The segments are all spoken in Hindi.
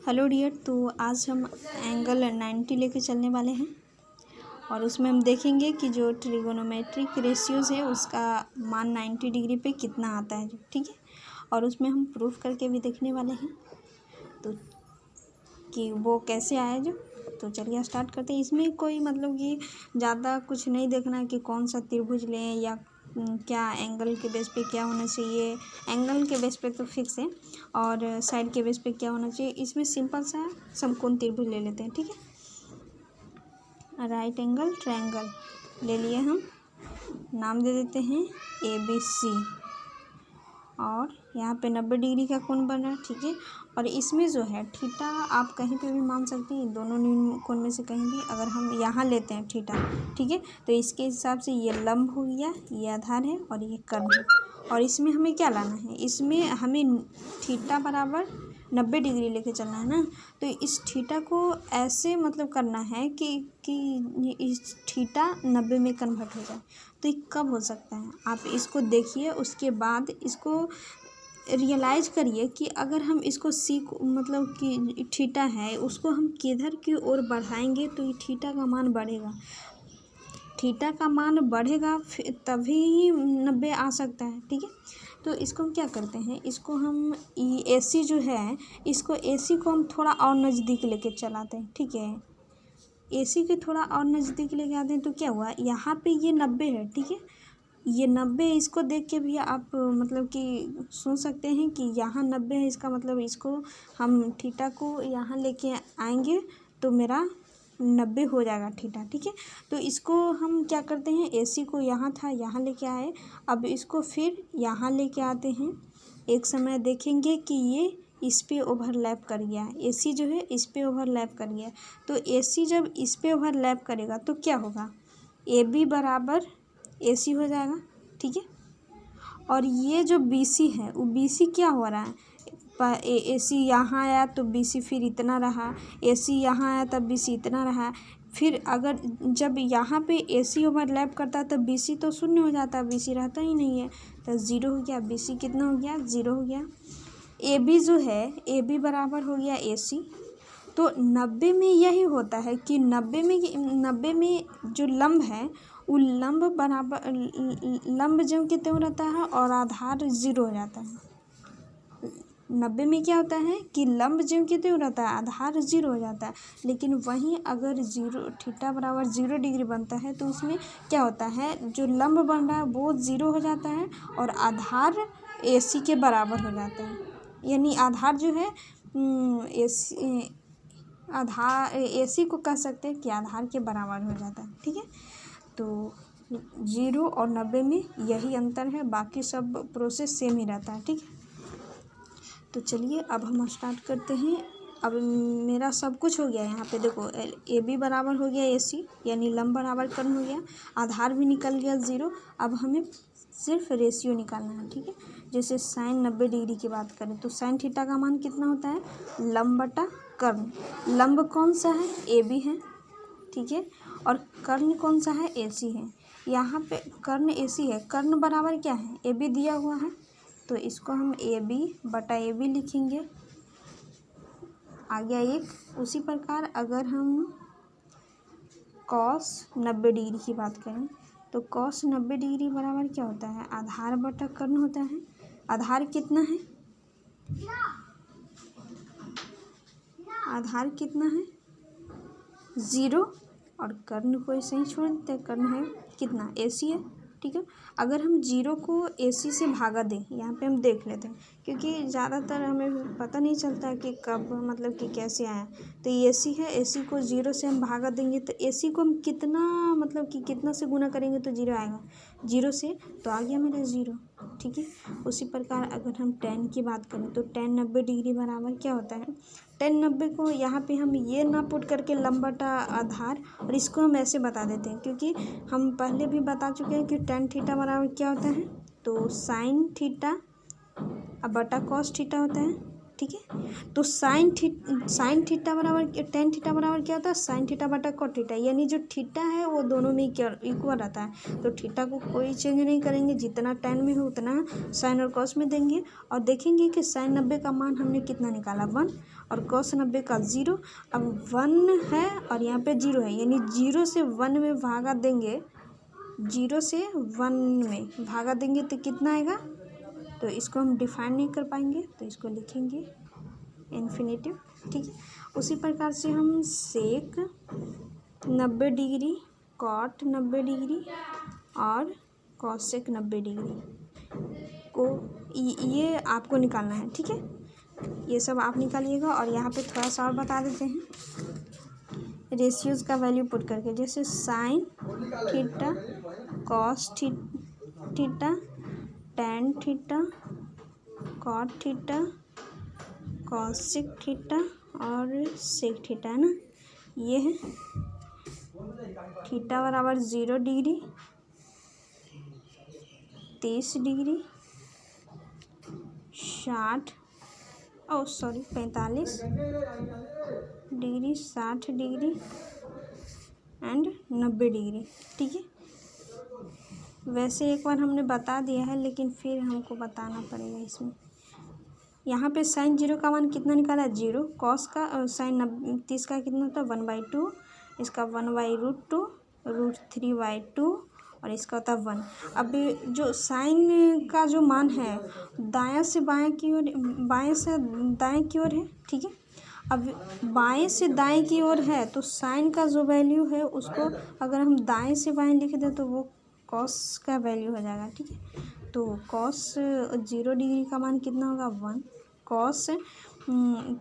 Hello dear. तो आज हम एंगल 90 लेके चलने वाले हैं और उसमें हम देखेंगे कि जो ट्रिगोनोमेट्रिक रेशियोज़ है उसका मान 90 डिग्री पे कितना आता है, ठीक है। और उसमें हम प्रूफ करके भी देखने वाले हैं तो कि वो कैसे आया जो। तो चलिए स्टार्ट करते हैं। इसमें कोई मतलब कि ज़्यादा कुछ नहीं देखना है कि कौन सा त्रिभुज लें या क्या एंगल के बेस पे क्या होना चाहिए। एंगल के बेस पे तो फिक्स है और साइड के बेस पे क्या होना चाहिए। इसमें सिंपल सा समकोण त्रिभुज ले लेते हैं, ठीक है। राइट एंगल ट्रायंगल ले लिए हम, नाम दे देते हैं ABC और यहाँ पे 90 डिग्री का कोण बन रहा है, ठीक है। और इसमें जो है थीटा आप कहीं पे भी मान सकते हैं, दोनों न्यून कोण में से कहीं भी। अगर हम यहाँ लेते हैं थीटा, ठीक है, तो इसके हिसाब से ये लंब हो गया, ये आधार है और ये कर्ण है। और इसमें हमें क्या लाना है, इसमें हमें थीटा बराबर 90 डिग्री लेके चलना है ना। तो इस थीटा को ऐसे मतलब करना है कि इस थीटा 90 में कन्वर्ट हो जाए। तो ये कब हो सकता है, आप इसको देखिए, उसके बाद इसको रियलाइज करिए कि अगर हम इसको मतलब कि थीटा है उसको हम किधर की ओर बढ़ाएंगे तो ये थीटा का मान बढ़ेगा। थीटा का मान बढ़ेगा फिर तभी 90 आ सकता है, ठीक है। तो इसको हम क्या करते हैं, इसको हम AC जो है, इसको AC को हम थोड़ा और नज़दीक लेके चलाते हैं, ठीक है। AC के थोड़ा और नज़दीक लेके आते हैं तो क्या हुआ, यहाँ पे ये 90 है, ठीक है। ये 90, इसको देख के भी आप मतलब कि सोच सकते हैं कि यहाँ 90 है, इसका मतलब इसको हम थीटा को यहाँ लेके आएंगे तो मेरा 90 हो जाएगा थीटा, ठीक है। तो इसको हम क्या करते हैं, AC को यहाँ था यहाँ लेके आए, अब इसको फिर यहाँ लेके आते हैं। एक समय देखेंगे कि ये इस पे ओवरलैप कर गया, AC जो है इस पे ओवरलैप कर गया। तो AC जब इस पे ओवरलैप करेगा तो क्या होगा, AB बराबर AC हो जाएगा, ठीक है। और ये जो BC है वो BC क्या हो रहा है, AC यहाँ आया तो BC फिर इतना रहा, AC यहाँ आया तब BC इतना रहा। फिर अगर जब यहाँ पे AC ओवरलैप करता है तो BC तो शून्य हो जाता है, BC रहता ही नहीं है, तो 0 हो गया। BC कितना हो गया, 0 हो गया। AB जो है, AB बराबर हो गया AC। तो 90 में यही होता है कि 90 में जो लंब है वो लंब बराबर लंब जो कि त्यों रहता है और आधार 0 हो जाता है। 90 में क्या होता है कि लंब जो कि त्यों रहता है, आधार 0 हो जाता है। लेकिन वहीं अगर थीटा बराबर 0 डिग्री बनता है तो उसमें क्या होता है, जो लंब बन रहा है वो 0 हो जाता है और आधार AC के बराबर हो जाता है। यानी आधार जो है AC को कह सकते हैं कि आधार के बराबर हो जाता है, ठीक है। तो 0 और 90 में यही अंतर है, बाकी सब प्रोसेस सेम ही रहता है, ठीक है। तो चलिए अब हम स्टार्ट करते हैं। अब मेरा सब कुछ हो गया, यहाँ पे देखो AB बराबर हो गया AC, यानी लंब बराबर कर्ण हो गया, आधार भी निकल गया 0। अब हमें सिर्फ रेशियो निकालना है, ठीक है। जैसे साइन 90 डिग्री की बात करें तो साइन थीटा का मान कितना होता है, लंब बटा कर्ण। लंब कौन सा है, AB है, ठीक है। और कर्ण कौन सा है, AC है। यहाँ पे कर्ण AC है, कर्ण बराबर क्या है, AB दिया हुआ है, तो इसको हम AB बटा AB लिखेंगे, आ गया एक। उसी प्रकार अगर हम cos 90 डिग्री की बात करें तो cos 90 डिग्री बराबर क्या होता है, आधार बटा कर्ण होता है। आधार कितना है, आधार कितना है, 0, और कर्ण को ऐसे ही छोड़ देते हैं, कर्ण है कितना, AC है, ठीक है। अगर हम 0 को AC से भागा दें, यहाँ पे हम देख लेते हैं क्योंकि ज़्यादातर हमें पता नहीं चलता कि कब मतलब कि कैसे आया। तो AC है, AC को 0 से हम भागा देंगे तो AC को हम कितना मतलब कि कितना से गुना करेंगे तो 0 आएगा, 0 से, तो आ गया मेरा 0, ठीक है। उसी प्रकार अगर हम tan की बात करें तो tan 90 डिग्री बराबर क्या होता है, tan 90 को यहाँ पे हम ये ना पुट करके लंब बटा आधार, और इसको हम ऐसे बता देते हैं क्योंकि हम पहले भी बता चुके हैं कि tan थीटा बराबर क्या होता है, तो साइन थीटा अब बटा कॉस थीटा होता है, ठीक है। तो साइन थीटा बराबर टेन थीटा बराबर क्या होता है, साइन थीटा बटा कॉट थीटा, यानी जो थीटा है वो दोनों में इक्वल रहता है। तो थीटा को कोई चेंज नहीं करेंगे, जितना टेन में हो उतना साइन और कॉस में देंगे, और देखेंगे कि साइन 90 का मान हमने कितना निकाला 1, और कॉस 90 का 0। अब 1 है और यहाँ पे 0 है, यानी 0 से 1 में भागा देंगे, 0 से 1 में भागा देंगे तो कितना आएगा। तो इसको हम डिफाइन नहीं कर पाएंगे, तो इसको लिखेंगे इन्फिनेटिव, ठीक है। उसी प्रकार से हम सेक 90 डिग्री, कॉट 90 डिग्री और कॉसेक 90 डिग्री को ये आपको निकालना है, ठीक है। ये सब आप निकालिएगा। और यहाँ पे थोड़ा सा और बता देते हैं रेशियोज़ का वैल्यू पुट करके, जैसे sine theta, cos theta, tan theta, cot theta, cosec theta और सेक थीटा, है ना। ये है थीटा बराबर 0 degree, 30 degree, 45 degree, 60 degree and 90 degree, ठीक है। वैसे एक बार हमने बता दिया है, लेकिन फिर हमको बताना पड़ेगा इसमें। यहाँ पे साइन 0 का मान कितना निकाला है 0, कॉस का साइन 30 का कितना होता है 1/2, इसका 1/√2, √3/2 और इसका होता है 1। अब जो साइन का जो मान है दायां से बाएं की ओर, बाएं से दाएं की ओर है, ठीक है। अब बाएं से दाएं की ओर है तो साइन का जो वैल्यू है उसको अगर हम दाएं से बाएं लिख दें तो वो कॉस का वैल्यू हो जाएगा, ठीक है। तो कॉस 0 डिग्री का मान कितना होगा 1, कॉस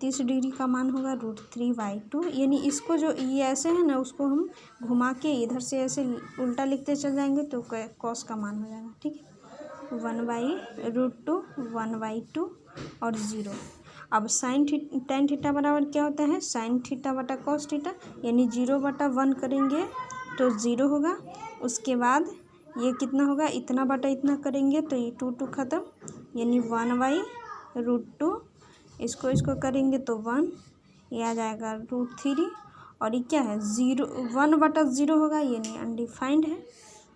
30 डिग्री का मान होगा √3/2, यानी इसको जो ये ऐसे है ना उसको हम घुमा के इधर से ऐसे उल्टा लिखते चल जाएंगे तो कॉस का मान हो जाएगा, ठीक है। 1/√2, 1/2 और 0। अब साइन टेन थीटा बराबर क्या होता है, साइन थीटा बटा कॉस थीटा, यानी 0/1 करेंगे तो 0 होगा। उसके बाद ये कितना होगा, इतना बटा इतना करेंगे तो ये 2 ख़त्म, यानी 1/√2, इसको करेंगे तो 1, ये आ जाएगा √3, और ये क्या है 1/0 होगा, यानी अनडिफाइंड है।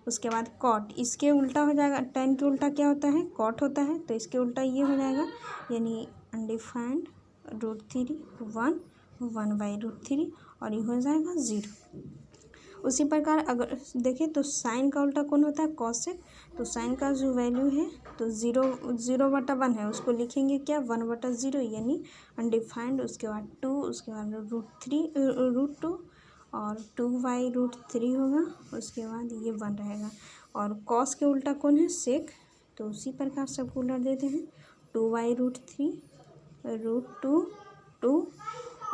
उसके बाद कॉट, इसके उल्टा हो जाएगा, टेन के उल्टा क्या होता है कॉट होता है, तो इसके उल्टा ये हो जाएगा, यानी अनडिफाइंड √3 1, 1/√3 और ये हो जाएगा 0। उसी प्रकार अगर देखें तो साइन का उल्टा कौन होता है कॉसेक, तो साइन का जो वैल्यू है तो 0/1 है, उसको लिखेंगे क्या 1/0, यानी अनडिफाइंड। उसके बाद 2, उसके बाद √2 और 2/√3 होगा, उसके बाद ये 1 रहेगा। और कॉस के उल्टा कौन है सेक, तो उसी प्रकार सबको उल्टा देते हैं 2/√3, √2, 2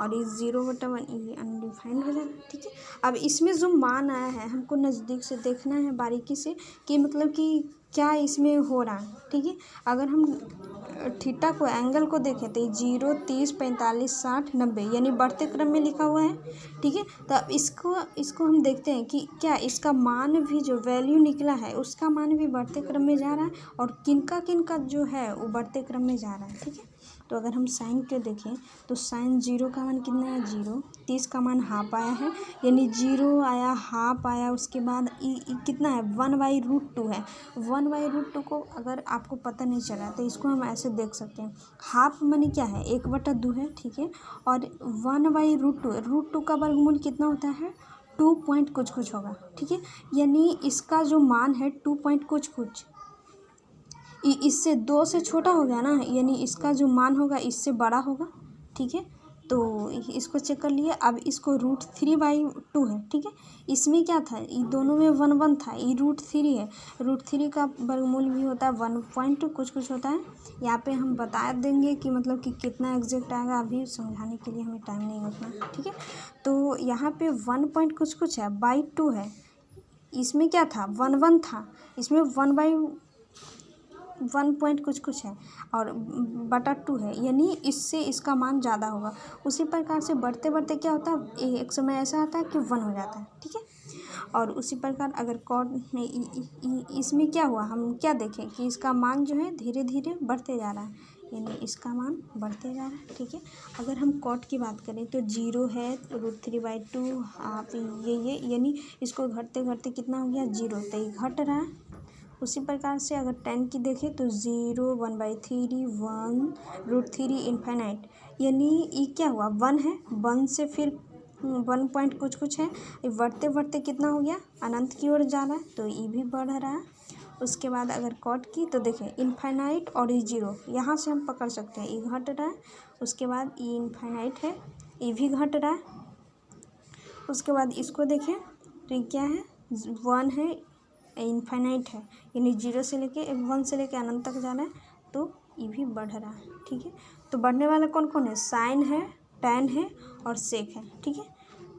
और ये 0/1, ये अनडिफाइंड हो जाएगा, ठीक है। अब इसमें जो मान आया है हमको नज़दीक से देखना है बारीकी से कि मतलब कि क्या इसमें हो रहा है, ठीक है। अगर हम थीटा को एंगल को देखें तो 0, 30, 45, 60, 90 यानी बढ़ते क्रम में लिखा हुआ है, ठीक है। तो अब इसको हम देखते हैं कि क्या इसका मान भी जो वैल्यू निकला है उसका मान भी बढ़ते क्रम में जा रहा है और किनका जो है वो बढ़ते क्रम में जा रहा है, ठीक है। तो अगर हम साइन के देखें तो साइन 0 का मान कितना है 0, 30 का मान हाफ आया है, यानी 0 आया हाफ आया, उसके बाद कितना है 1/√2 है। 1/√2 को अगर आपको पता नहीं चला तो इसको हम ऐसे देख सकते हैं, हाफ मानी क्या है 1/2 है, ठीक है। और 1/√2 का वर्गमूल कितना होता है 2 पॉइंट कुछ होगा, ठीक है। यानी इसका जो मान है 2 पॉइंट कुछ इससे 2 से छोटा हो गया ना, यानी इसका जो मान होगा इससे बड़ा होगा, ठीक है। तो इसको चेक कर लिए। अब इसको √3/2 है, ठीक है। इसमें क्या था ये दोनों में 1 था, ये √3 है, √3 का वर्गमूल भी होता है 1 पॉइंट कुछ होता है। यहाँ पे हम बता देंगे कि मतलब कि कितना एग्जैक्ट आएगा, अभी समझाने के लिए हमें टाइम नहीं होता, ठीक है। तो यहाँ पे 1 पॉइंट कुछ है 2 है, इसमें क्या था 1 था, इसमें 1 पॉइंट कुछ है और /2 है, यानी इससे इसका मान ज़्यादा होगा। उसी प्रकार से बढ़ते बढ़ते क्या होता है एक समय ऐसा आता है कि 1 हो जाता है, ठीक है। और उसी प्रकार अगर कॉट इसमें क्या हुआ हम क्या देखें कि इसका मान जो है धीरे धीरे बढ़ते जा रहा है, यानी इसका मान बढ़ते जा रहा है। ठीक है, अगर हम कॉट की बात करें तो 0 है, √3/2 हाफ ये यानी इसको घटते घटते कितना हो गया 0, तो ये घट रहा है। उसी प्रकार से अगर 10 की देखें तो 0, 1/3, 1, √3 इन्फाइनाइट, यानी ये क्या हुआ 1 है, 1 से फिर 1 पॉइंट कुछ कुछ है, ये बढ़ते बढ़ते कितना हो गया अनंत की ओर जा रहा है, तो ये भी बढ़ रहा है। उसके बाद अगर कॉट की तो देखें इन्फाइनाइट और ये 0, यहाँ से हम पकड़ सकते हैं, ये घट रहा है। उसके बाद ये इन्फाइनाइट है, ये भी घट रहा है। उसके बाद इसको देखें तो ये क्या है 1 है, इन्फाइनाइट है, यानी 0 से लेके 1 से लेके अनंत तक जाना है, तो ये भी बढ़ रहा है। ठीक है, तो बढ़ने वाला कौन कौन है, साइन है, टैन है और सेक है। ठीक है,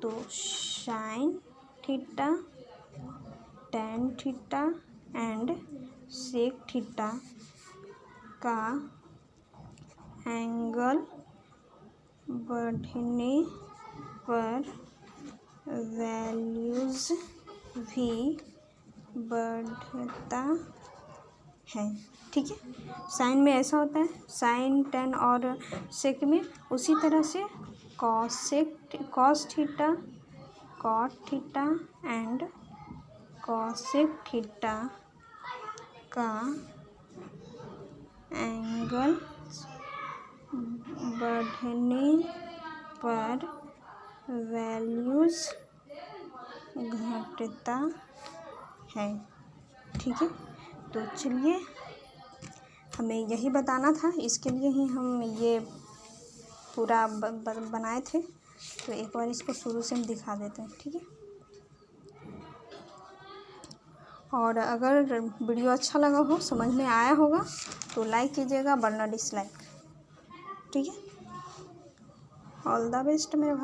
तो sine theta, tan theta and sec theta का एंगल बढ़ने पर वैल्यूज़ भी बढ़ता है। ठीक है, साइन में ऐसा होता है, साइन टैन और सेक में उसी तरह से cos theta, cot theta and cosec theta का एंगल बढ़ने पर वैल्यूज़ घटता है। ठीक है, तो चलिए हमें यही बताना था, इसके लिए ही हम ये पूरा बनाए थे। तो एक बार इसको शुरू से हम दिखा देते हैं। ठीक है, और अगर वीडियो अच्छा लगा हो, समझ में आया होगा तो लाइक कीजिएगा वरना डिसलाइक। ठीक है, ऑल द बेस्ट मेरे भाई।